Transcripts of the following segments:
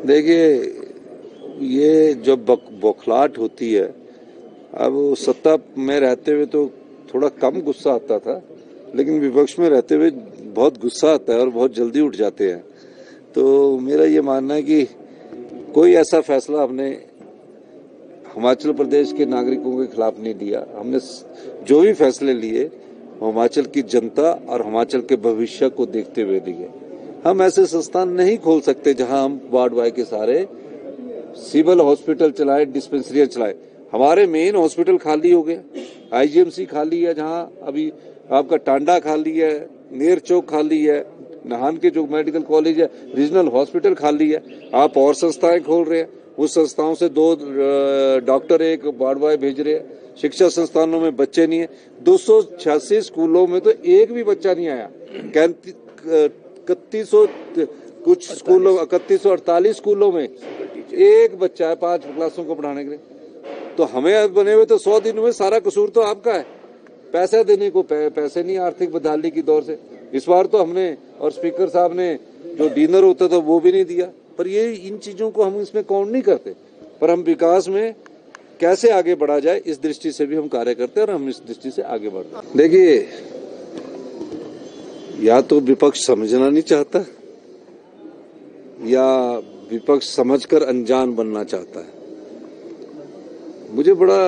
देखिए, ये जब बौखलाहट होती है, अब सत्ता में रहते हुए तो थोड़ा कम गुस्सा आता था, लेकिन विपक्ष में रहते हुए बहुत गुस्सा आता है और बहुत जल्दी उठ जाते हैं। तो मेरा ये मानना है कि कोई ऐसा फैसला हमने हिमाचल प्रदेश के नागरिकों के खिलाफ नहीं लिया। हमने जो भी फैसले लिए हिमाचल की जनता और हिमाचल के भविष्य को देखते हुए लिए। हम ऐसे संस्थान नहीं खोल सकते जहां हम वार्ड वाई के सारे सिविल हॉस्पिटल चलाए, डिस्पेंसरियां चलाए। हमारे मेन हॉस्पिटल खाली हो गए, आईजीएमसी खाली है, जहां अभी आपका टांडा खाली है, नेर चौक खाली है, नाहन के जो मेडिकल कॉलेज है, रीजनल हॉस्पिटल खाली है। आप और संस्थाएं खोल रहे हैं, उस संस्थाओं से 2 डॉक्टर, 1 वार्ड बॉय भेज रहे हैं। शिक्षा संस्थानों में बच्चे नहीं है। 286 स्कूलों में तो एक भी बच्चा नहीं आया। 3100 कुछ स्कूलों, 3148 स्कूलों में एक बच्चा है 5 क्लासों को पढ़ाने के लिए। तो हमें बने हुए तो 100 दिन में सारा कसूर तो आपका है। पैसा देने को पैसे नहीं, आर्थिक बदहाली की दौर से इस बार तो हमने और स्पीकर साहब ने जो डिनर होता था वो भी नहीं दिया। पर ये इन चीजों को हम इसमें काउंट नहीं करते, पर हम विकास में कैसे आगे बढ़ा जाए इस दृष्टि से भी हम कार्य करते हैं और हम इस दृष्टि से आगे बढ़ते हैं। देखिए, या तो विपक्ष समझना नहीं चाहता या विपक्ष समझकर अनजान बनना चाहता है। मुझे बड़ा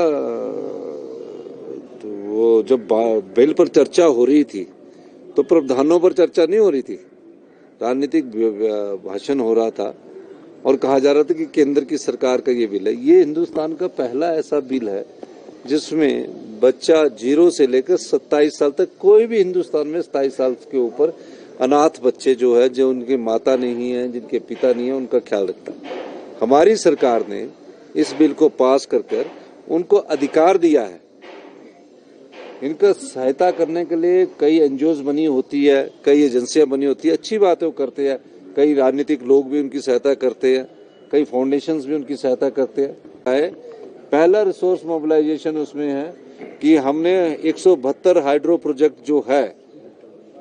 तो वो जब बिल पर चर्चा हो रही थी तो प्रावधानों पर चर्चा नहीं हो रही थी, राजनीतिक भाषण हो रहा था और कहा जा रहा था कि केंद्र की सरकार का ये बिल है। ये हिंदुस्तान का पहला ऐसा बिल है जिसमें बच्चा 0 से लेकर 27 साल तक, कोई भी हिंदुस्तान में 27 साल के ऊपर अनाथ बच्चे जो है, जो उनके माता नहीं है, जिनके पिता नहीं है, उनका ख्याल रखता है। हमारी सरकार ने इस बिल को पास कर उनको अधिकार दिया है। इनका सहायता करने के लिए कई एनजीओज बनी होती है, कई एजेंसियां बनी होती है, अच्छी बातें वो करते हैं। कई राजनीतिक लोग भी उनकी सहायता करते हैं, कई फाउंडेशंस भी उनकी सहायता करते हैं। पहला रिसोर्स मोबिलाइजेशन उसमें है कि हमने 172 हाइड्रो प्रोजेक्ट जो है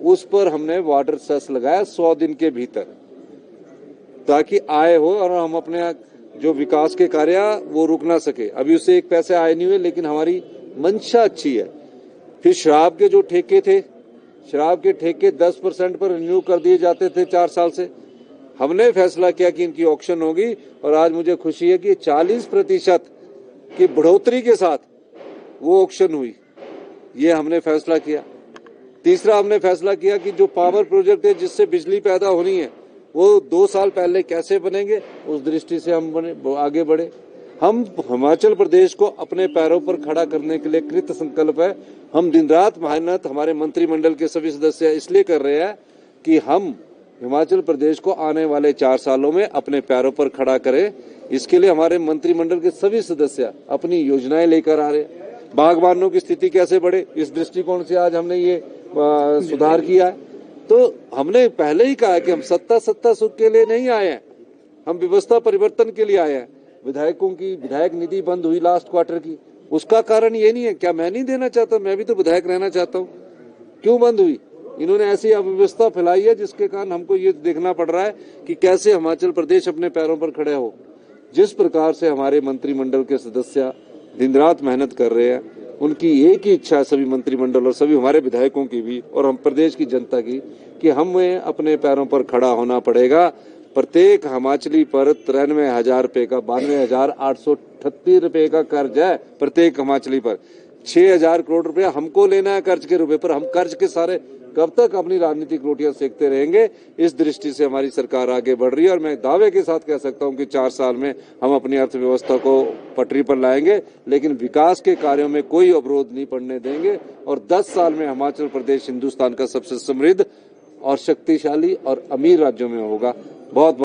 उस पर हमने वाटर सेस लगाया 100 दिन के भीतर, ताकि आय हो और हम अपने जो विकास के कार्य वो रुक ना सके। अभी उससे एक पैसे आए नहीं हुए, लेकिन हमारी मंशा अच्छी है। फिर शराब के जो ठेके थे, शराब के ठेके 10% पर रिन्यू कर दिए जाते थे 4 साल से। हमने फैसला किया कि इनकी ऑक्शन होगी और आज मुझे खुशी है कि 40% की बढ़ोतरी के साथ वो ऑक्शन हुई। ये हमने फैसला किया। तीसरा, हमने फैसला किया कि जो पावर प्रोजेक्ट है जिससे बिजली पैदा होनी है वो 2 साल पहले कैसे बनेंगे, उस दृष्टि से हम आगे बढ़े। हम हिमाचल प्रदेश को अपने पैरों पर खड़ा करने के लिए कृत संकल्प है। हम दिन रात मेहनत हमारे मंत्रिमंडल के सभी सदस्य इसलिए कर रहे हैं कि हम हिमाचल प्रदेश को आने वाले 4 सालों में अपने पैरों पर खड़ा करें। इसके लिए हमारे मंत्रिमंडल के सभी सदस्य अपनी योजनाएं लेकर आ रहे हैं। बागबानों की स्थिति कैसे बढ़े, इस दृष्टिकोण से आज हमने ये सुधार किया है। तो हमने पहले ही कहा कि हम सत्ता सुख के लिए नहीं आए हैं, हम व्यवस्था परिवर्तन के लिए आए हैं। विधायकों की विधायक निधि बंद हुई लास्ट क्वार्टर की, उसका कारण ये नहीं है क्या मैं नहीं देना चाहता, मैं भी तो विधायक रहना चाहता हूँ। क्यों बंद हुई? इन्होंने ऐसी अव्यवस्था फैलाई है जिसके कारण हमको ये देखना पड़ रहा है कि कैसे हिमाचल प्रदेश अपने पैरों पर खड़े हो। जिस प्रकार से हमारे मंत्रिमंडल के सदस्य दिन रात मेहनत कर रहे हैं, उनकी एक ही इच्छा है, सभी मंत्रिमंडल और सभी हमारे विधायकों की भी और हम प्रदेश की जनता की, कि हमें अपने पैरों पर खड़ा होना पड़ेगा। प्रत्येक हिमाचली पर 93,000 रुपए का 92,838 रुपए का कर्ज है। प्रत्येक हिमाचली पर 6,000 करोड़ रुपया हमको लेना है कर्ज के रूप पर। हम कर्ज के सारे कब तक अपनी राजनीतिक रोटियां सेकते रहेंगे? इस दृष्टि से हमारी सरकार आगे बढ़ रही है और मैं दावे के साथ कह सकता हूं कि 4 साल में हम अपनी अर्थव्यवस्था को पटरी पर लाएंगे, लेकिन विकास के कार्यों में कोई अवरोध नहीं पड़ने देंगे। और 10 साल में हिमाचल प्रदेश हिंदुस्तान का सबसे समृद्ध और शक्तिशाली और अमीर राज्यों में होगा। बहुत